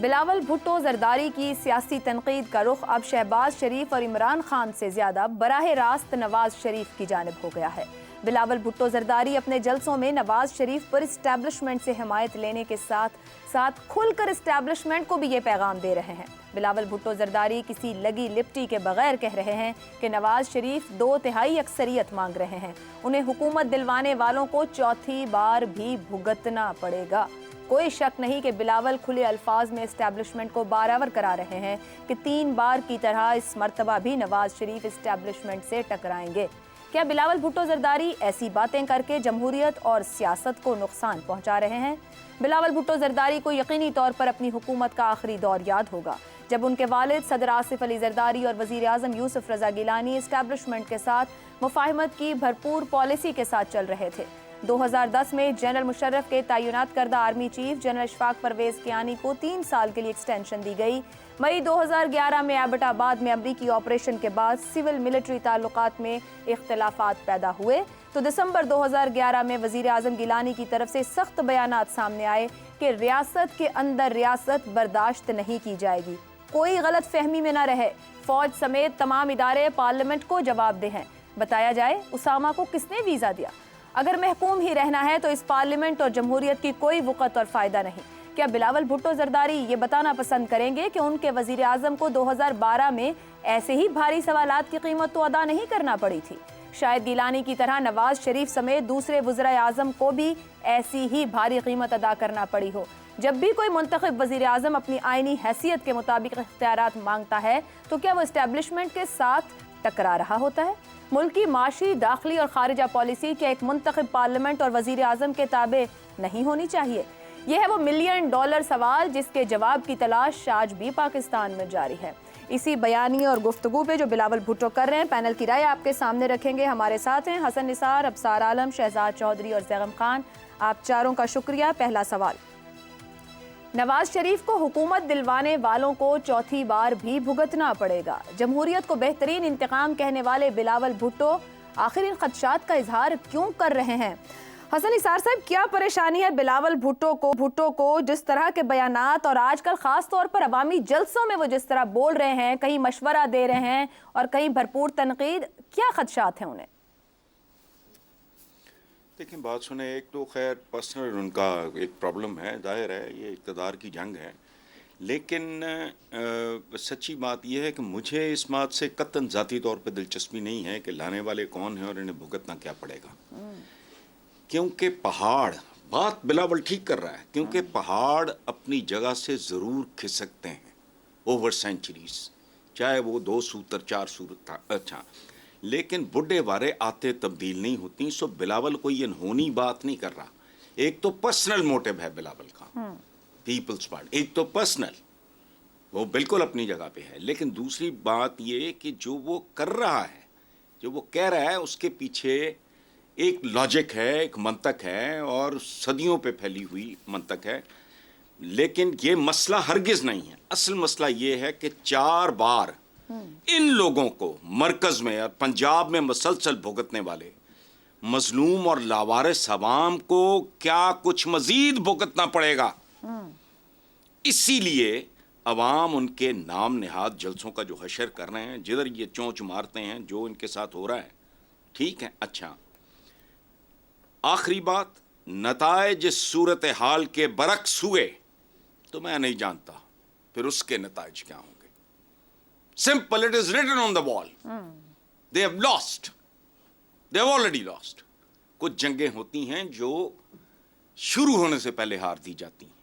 بلاول بھٹو زرداری کی سیاسی تنقید کا رخ اب شہباز شریف اور عمران خان سے زیادہ براہ راست نواز شریف کی جانب ہو گیا ہے۔ بلاول بھٹو زرداری اپنے جلسوں میں نواز شریف پر اسٹیبلشمنٹ سے حمایت لینے کے ساتھ ساتھ کھل کر اسٹیبلشمنٹ کو بھی یہ پیغام دے رہے ہیں۔ بلاول بھٹو زرداری کسی لگی لپٹی کے بغیر کہہ رہے ہیں کہ نواز شریف 2/3 اکثریت مانگ رہے ہیں، انہیں حکومت دلوانے والوں کو چوتھی بار بھی بھگتنا پڑے گا۔ کوئی شک نہیں کہ بلاول کھلے الفاظ میں اسٹیبلشمنٹ کو بارآور کرا رہے ہیں کہ 3 بار کی طرح اس مرتبہ بھی نواز شریف اسٹیبلشمنٹ سے ٹکرائیں گے۔ کیا بلاول بھٹو زرداری ایسی باتیں کر کے جمہوریت اور سیاست کو نقصان پہنچا رہے ہیں؟ بلاول بھٹو زرداری کو یقینی طور پر اپنی حکومت کا آخری دور یاد ہوگا، جب ان کے والد صدر آصف علی زرداری اور وزیر اعظم یوسف رضا گیلانی اسٹیبلشمنٹ کے ساتھ مفاہمت کی بھرپور پالیسی کے ساتھ چل رہے تھے۔ 2010 میں جنرل مشرف کے تعینات کردہ army chief general Ashfaq Pervez Kayani کو 3 سال کے لیے ایکسٹینشن دی گئی۔ مئی 2011 میں ایبٹ آباد میں امریکی آپریشن کے بعد سول ملٹری تعلقات میں اختلافات پیدا ہوئے تو دسمبر 2011 میں وزیر اعظم گیلانی کی طرف سے سخت بیانات سامنے آئے کہ ریاست کے اندر ریاست برداشت نہیں کی جائے گی، کوئی غلط فہمی میں نہ رہے، فوج سمیت تمام ادارے پارلیمنٹ کو جواب دہ ہیں۔ بتایا جائے اسامہ کو کس نے ویزا دیا؟ اگر محکوم ہی رہنا ہے تو اس پارلیمنٹ اور جمہوریت کی کوئی وقت اور فائدہ نہیں۔ کیا بلاول بھٹو زرداری یہ بتانا پسند کریں گے کہ ان کے وزیر اعظم کو 2012 میں ایسے ہی بھاری سوالات کی قیمت تو ادا نہیں کرنا پڑی تھی؟ شاید گیلانی کی طرح نواز شریف سمیت دوسرے وزراء اعظم کو بھی ایسی ہی بھاری قیمت ادا کرنا پڑی ہو۔ جب بھی کوئی منتخب وزیر اعظم اپنی آئینی حیثیت کے مطابق اختیارات مانگتا ہے تو کیا وہ اسٹیبلشمنٹ کے ساتھ ٹکرا رہا ہوتا ہے؟ ملک کی معاشی، داخلی اور خارجہ پالیسی کیا ایک منتخب پارلیمنٹ اور وزیر اعظم کے تابع نہیں ہونی چاہیے؟ یہ ہے وہ $ملین سوال جس کے جواب کی تلاش آج بھی پاکستان میں جاری ہے۔ اسی بیانیے اور گفتگو پہ جو بلاول بھٹو کر رہے ہیں، پینل کی رائے آپ کے سامنے رکھیں گے۔ ہمارے ساتھ ہیں حسن نثار، ابصار عالم، شہزاد چودھری اور زیغم خان۔ آپ چاروں کا شکریہ۔ پہلا سوال، نواز شریف کو حکومت دلوانے والوں کو چوتھی بار بھی بھگتنا پڑے گا۔ جمہوریت کو بہترین انتقام کہنے والے بلاول بھٹو آخر ان خدشات کا اظہار کیوں کر رہے ہیں؟ حسن نثار صاحب، کیا پریشانی ہے بلاول بھٹو کو جس طرح کے بیانات اور آج کل خاص طور پر عوامی جلسوں میں وہ جس طرح بول رہے ہیں، کہیں مشورہ دے رہے ہیں اور کہیں بھرپور تنقید، کیا خدشات ہیں انہیں؟ دیکھیں بات سنیں، ایک تو خیر پرسنل ان کا ایک پرابلم ہے، ظاہر ہے یہ اقتدار کی جنگ ہے، لیکن سچی بات یہ ہے کہ مجھے اس بات سے قطعاً ذاتی طور پہ دلچسپی نہیں ہے کہ لانے والے کون ہیں اور انہیں بھگتنا کیا پڑے گا، کیونکہ پہاڑ، بات بلاول ٹھیک کر رہا ہے، کیونکہ پہاڑ اپنی جگہ سے ضرور کھسکتے ہیں اوور سینچریز، چاہے وہ 2 سوتر 4 سوتر، اچھا، لیکن بڈھے وارے آتے تبدیل نہیں ہوتی۔ سو بلاول کوئی یہ انہونی بات نہیں کر رہا۔ ایک تو پرسنل موٹیو ہے بلاول کا، پیپلز پارٹی، ایک تو پرسنل، وہ بالکل اپنی جگہ پہ ہے، لیکن دوسری بات یہ کہ جو وہ کر رہا ہے، جو وہ کہہ رہا ہے، اس کے پیچھے ایک لاجک ہے، ایک منطق ہے اور صدیوں پہ پھیلی ہوئی منطق ہے، لیکن یہ مسئلہ ہرگز نہیں ہے۔ اصل مسئلہ یہ ہے کہ 4 بار ان لوگوں کو مرکز میں اور پنجاب میں مسلسل بھگتنے والے مظلوم اور لاوارث عوام کو کیا کچھ مزید بھگتنا پڑے گا۔ اسی لیے عوام ان کے نام نہاد جلسوں کا جو حشر کر رہے ہیں، جدھر یہ چونچ مارتے ہیں، جو ان کے ساتھ ہو رہا ہے، ٹھیک ہے، اچھا، آخری بات، نتائج اس صورتحال کے برعکس ہوئے تو میں نہیں جانتا پھر اس کے نتائج کیا ہوں گے۔ Simple, it is written on the wall. They have lost. They have already lost. کچھ جنگیں ہوتی ہیں جو شروع ہونے سے پہلے ہار دی جاتی ہیں،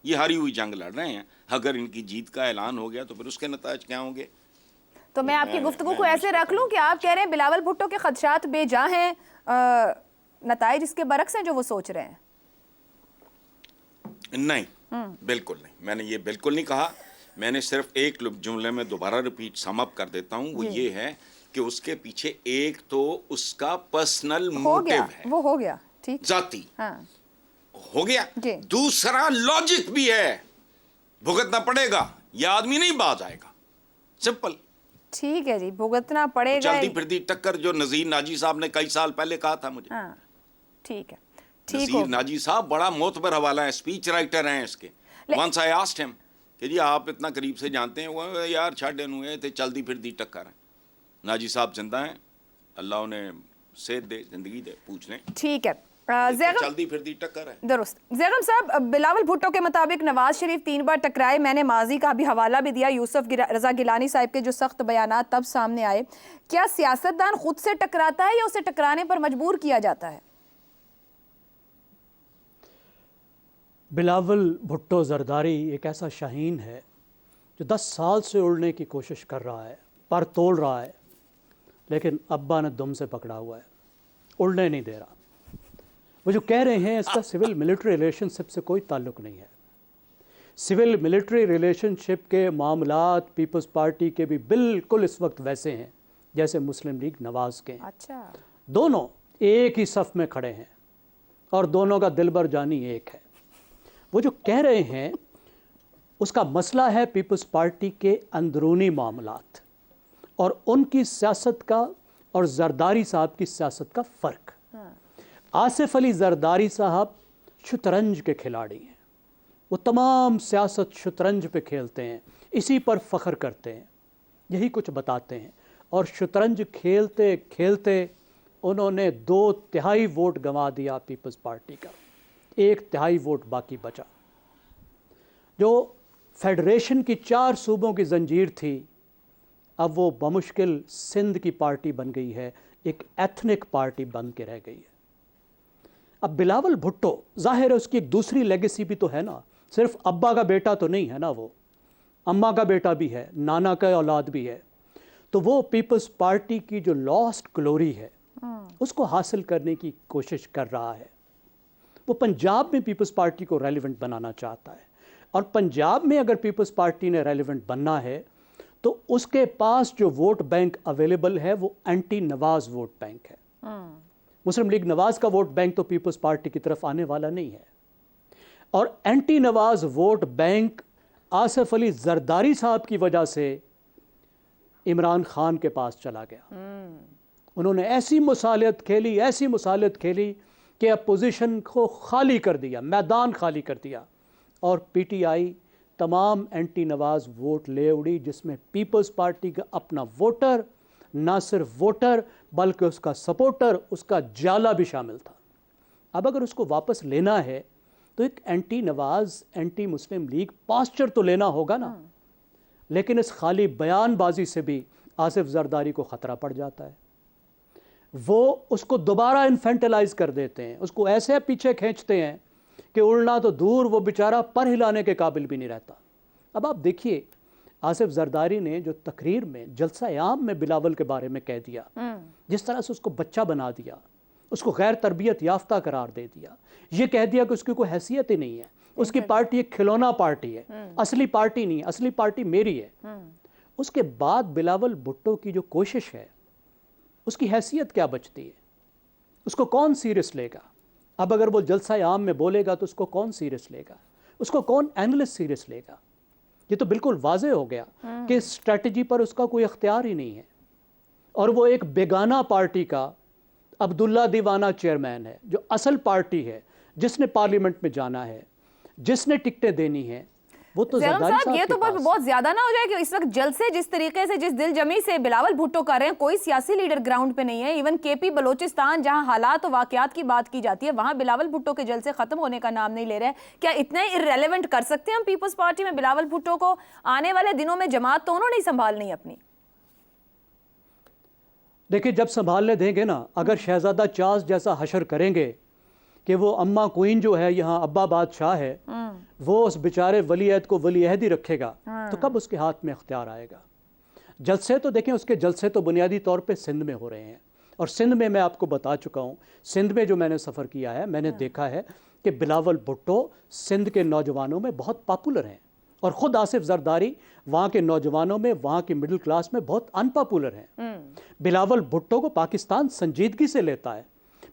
یہ ہاری ہوئی جنگ لڑ رہے ہیں، اگر ان کی جیت کا اعلان ہو گیا تو پھر اس کے نتائج کیا ہوں گے؟ تو میں آپ کی گفتگو کو ایسے رکھ لوں کہ آپ کہہ رہے ہیں بلاول بھٹو کے خدشات بے جا ہیں، نتائج اس کے برعکس ہیں جو وہ سوچ رہے ہیں؟ نہیں، بالکل نہیں، میں نے یہ بالکل نہیں کہا۔ میں نے صرف ایک جملے میں دوبارہ ریپیٹ سم اپ کر دیتا ہوں، وہ یہ ہے کہ اس کے پیچھے ایک تو اس کا پرسنل موٹیو ہے، وہ ہو گیا، ٹھیک، ذاتی ہو گیا، دوسرا لاجک بھی ہے، بھگتنا پڑے گا، یہ آدمی نہیں باز آئے گا، سمپل، ٹھیک ہے جی، بھگتنا پڑے گا، چلتی پھرتی ٹکر جو نذیر ناجی صاحب نے کئی سال پہلے کہا تھا مجھے، ٹھیک ہے، نذیر ناجی صاحب بڑا معتبر حوالہ ہے، اسپیچ رائٹر ہیں اس کے، once I asked him کہ جی آپ اتنا قریب سے جانتے ہیں وہ یار چھاڑے ہوئے تھے چلتی پھرتی ٹکر ہے. ناجی صاحب زندہ ہیں, اللہ انہیں صحت دے, زندگی دے, پوچھ لیں. ٹھیک ہے. چلتی پھرتی ٹکر ہے. درست. زیغم صاحب, بلاول بھٹو کے مطابق نواز شریف 3 بار ٹکرائے. میں نے ماضی کا بھی حوالہ بھی دیا, یوسف رضا گیلانی صاحب کے جو سخت بیانات تب سامنے آئے. کیا سیاستدان خود سے ٹکراتا ہے یا اسے ٹکرانے پر مجبور کیا جاتا ہے؟ بلاول بھٹو زرداری ایک ایسا شاہین ہے جو 10 سال سے اڑنے کی کوشش کر رہا ہے, پر توڑ رہا ہے, لیکن ابا نے دم سے پکڑا ہوا ہے, اڑنے نہیں دے رہا. وہ جو کہہ رہے ہیں اس کا سول ملٹری ریلیشن شپ سے کوئی تعلق نہیں ہے. سول ملٹری ریلیشن شپ کے معاملات پیپلز پارٹی کے بھی بالکل اس وقت ویسے ہیں جیسے مسلم لیگ نواز کے ہیں. اچھا. دونوں ایک ہی صف میں کھڑے ہیں اور دونوں کا دلبر جانی ایک ہے. وہ جو کہہ رہے ہیں اس کا مسئلہ ہے پیپلز پارٹی کے اندرونی معاملات اور ان کی سیاست کا اور زرداری صاحب کی سیاست کا فرق. آصف علی زرداری صاحب شطرنج کے کھلاڑی ہیں, وہ تمام سیاست شطرنج پہ کھیلتے ہیں, اسی پر فخر کرتے ہیں, یہی کچھ بتاتے ہیں. اور شطرنج کھیلتے کھیلتے انہوں نے 2/3 ووٹ گنوا دیا پیپلز پارٹی کا, 1/3 ووٹ باقی بچا. جو فیڈریشن کی 4 صوبوں کی زنجیر تھی اب وہ بمشکل سندھ کی پارٹی بن گئی ہے, ایک ایتھنک پارٹی بن کے رہ گئی ہے. اب بلاول بھٹو ظاہر ہے اس کی ایک دوسری لیگیسی بھی تو ہے نا, صرف ابا کا بیٹا تو نہیں ہے نا, وہ اماں کا بیٹا بھی ہے, نانا کا اولاد بھی ہے. تو وہ پیپلز پارٹی کی جو لاسٹ گلوری ہے اس کو حاصل کرنے کی کوشش کر رہا ہے. وہ پنجاب میں پیپلز پارٹی کو ریلیونٹ بنانا چاہتا ہے, اور پنجاب میں اگر پیپلز پارٹی نے ریلیونٹ بننا ہے تو اس کے پاس جو ووٹ بینک اویلیبل ہے وہ اینٹی نواز ووٹ بینک ہے. مسلم لیگ نواز کا ووٹ بینک تو پیپلز پارٹی کی طرف آنے والا نہیں ہے, اور اینٹی نواز ووٹ بینک آصف علی زرداری صاحب کی وجہ سے عمران خان کے پاس چلا گیا. انہوں نے ایسی مصالحت کھیلی کہ اپوزیشن کو خالی کر دیا, میدان خالی کر دیا, اور پی ٹی آئی تمام اینٹی نواز ووٹ لے اڑی, جس میں پیپلز پارٹی کا اپنا ووٹر, نہ صرف ووٹر بلکہ اس کا سپورٹر, اس کا جالا بھی شامل تھا. اب اگر اس کو واپس لینا ہے تو ایک اینٹی نواز اینٹی مسلم لیگ پاسچر تو لینا ہوگا نا, لیکن اس خالی بیان بازی سے بھی آصف زرداری کو خطرہ پڑ جاتا ہے. وہ اس کو دوبارہ انفینٹلائز کر دیتے ہیں, اس کو ایسے پیچھے کھینچتے ہیں کہ اڑنا تو دور وہ بیچارہ پر ہلانے کے قابل بھی نہیں رہتا. اب آپ دیکھیے آصف زرداری نے جو تقریر میں جلسہ عام میں بلاول کے بارے میں کہہ دیا, جس طرح سے اس کو بچہ بنا دیا, اس کو غیر تربیت یافتہ قرار دے دیا, یہ کہہ دیا کہ اس کی کوئی حیثیت ہی نہیں ہے, اس کی پارٹی ایک کھلونا پارٹی ہے, اصلی پارٹی نہیں ہے, اصلی پارٹی میری ہے. اس کے بعد بلاول بھٹو کی جو کوشش ہے اس کی حیثیت کیا بچتی ہے؟ اس کو کون سیریس لے گا؟ اب اگر وہ جلسہ عام میں بولے گا تو اس کو کون سیریس لے گا؟ اس کو کون اینالسٹ سیریس لے گا؟ یہ تو بالکل واضح ہو گیا کہ اسٹریٹجی پر اس کا کوئی اختیار ہی نہیں ہے, اور وہ ایک بیگانہ پارٹی کا عبداللہ دیوانہ چیئرمین ہے, جو اصل پارٹی ہے, جس نے پارلیمنٹ میں جانا ہے, جس نے ٹکٹیں دینی ہیں. وہ تو زرداری صاحب یہ تو بہت زیادہ نہ ہو جائے کہ اس وقت جلسے جس طریقے سے جس دل جمی سے بلاول بھٹو کر رہے ہیں, کوئی سیاسی لیڈر گراؤنڈ پہ نہیں ہے. ایون کے پی بلوچستان جہاں حالات و واقعات کی بات کی جاتی ہے وہاں بلاول بھٹو کے جلسے ختم ہونے کا نام نہیں لے رہے. کیا اتنا ہی irrelevant کر سکتے ہیں ہم پیپلز پارٹی میں بلاول بھٹو کو؟ آنے والے دنوں میں جماعت تو انہوں نے سنبھالنی اپنی. دیکھیں جب سنبھالنے دیں گے نا, اگر شہزادہ چارلس جیسا حشر کریں گے کہ وہ اماں کوئین جو ہے یہاں ابا بادشاہ ہے, وہ اس بیچارے ولی عہد کو ولی عہد ہی رکھے گا, تو کب اس کے ہاتھ میں اختیار آئے گا؟ جلسے تو دیکھیں, اس کے جلسے تو بنیادی طور پہ سندھ میں ہو رہے ہیں, اور سندھ میں آپ کو بتا چکا ہوں, سندھ میں جو میں نے سفر کیا ہے میں نے دیکھا ہے کہ بلاول بھٹو سندھ کے نوجوانوں میں بہت پاپولر ہیں, اور خود آصف زرداری وہاں کے نوجوانوں میں, وہاں کی مڈل کلاس میں بہت ان پاپولر ہیں. بلاول بھٹو کو پاکستان سنجیدگی سے لیتا ہے,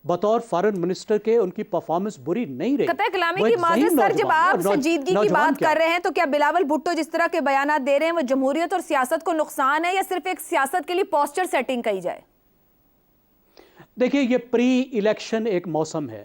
بطور فارن منسٹر کے ان کی پرفارمنس بری نہیں رہی. قطع کلامی کی معذرت سر, جب آپ سنجیدگی کی بات کر رہے ہیں تو کیا بلاول بھٹو جس طرح کے بیانات دے رہے ہیں وہ جمہوریت اور سیاست کو نقصان ہے, یا صرف ایک سیاست کے لیے پوسچر سیٹنگ کہی جائے؟ دیکھیں یہ پری الیکشن ایک موسم ہے,